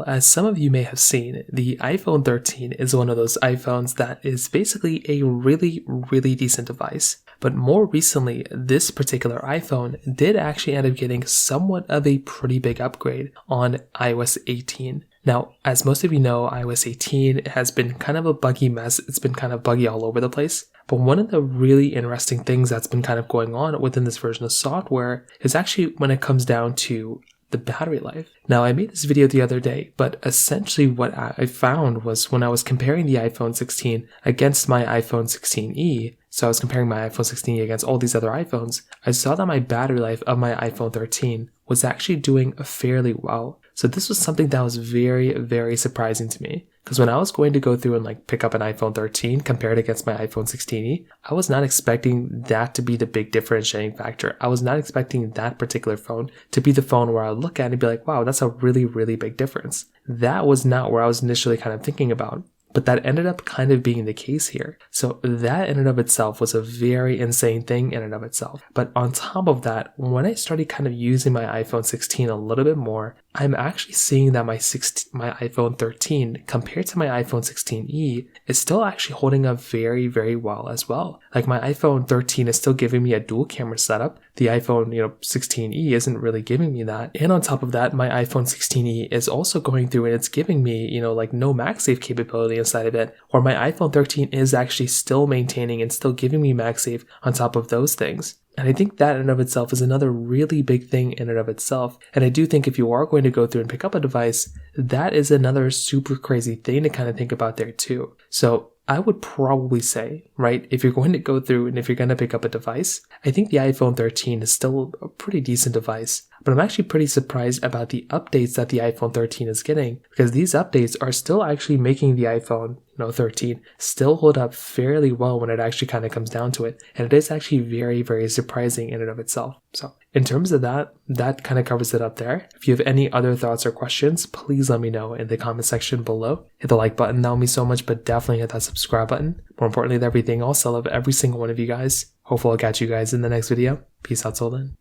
as some of you may have seen, the iPhone 13 is one of those iPhones that is basically a really decent device. But more recently, this particular iPhone did actually end up getting somewhat of a pretty big upgrade on iOS 18. Now, as most of you know, iOS 18 has been kind of a buggy mess. It's been kind of buggy all over the place. But one of the really interesting things that's been kind of going on within this version of software is actually when it comes down to the battery life. Now, I made this video the other day, but essentially what I found was when I was comparing the iPhone 16 against my iPhone 16e, so I was comparing my iPhone 16e against all these other iPhones, I saw that my battery life of my iPhone 13 was actually doing fairly well. So this was something that was very surprising to me. Because when I was going to go through and pick up an iPhone 13 compared against my iPhone 16e, I was not expecting that to be the big differentiating factor. I was not expecting that particular phone to be the phone where I would look at it and be like, wow, that's a really big difference. That was not where I was initially kind of thinking about. But that ended up kind of being the case here. So that in and of itself was a very insane thing in and of itself. But on top of that, when I started kind of using my iPhone 16 a little bit more, I'm actually seeing that my iPhone 13 compared to my iPhone 16e is still actually holding up very well as well. Like my iPhone 13 is still giving me a dual camera setup. The iPhone 16e isn't really giving me that. And on top of that, my iPhone 16e is also going through and it's giving me, no MagSafe capability inside of it, where my iPhone 13 is actually still maintaining and still giving me MagSafe on top of those things. And I think that in and of itself is another really big thing in and of itself. And I do think if you are going to go through and pick up a device, that is another super crazy thing to kind of think about there too. So I would probably say, right, if you're going to go through and if you're going to pick up a device, I think the iPhone 13 is still a pretty decent device. But I'm actually pretty surprised about the updates that the iPhone 13 is getting, because these updates are still actually making the iPhone 13 still hold up fairly well when it actually kind of comes down to it. And it is actually very surprising in and of itself. So in terms of that kind of covers it up there. If you have any other thoughts or questions, please let me know in the comment section below. Hit the like button, that would mean so much, but definitely hit that subscribe button. More importantly than everything else, I love every single one of you guys. Hopefully I'll catch you guys in the next video. Peace out till then.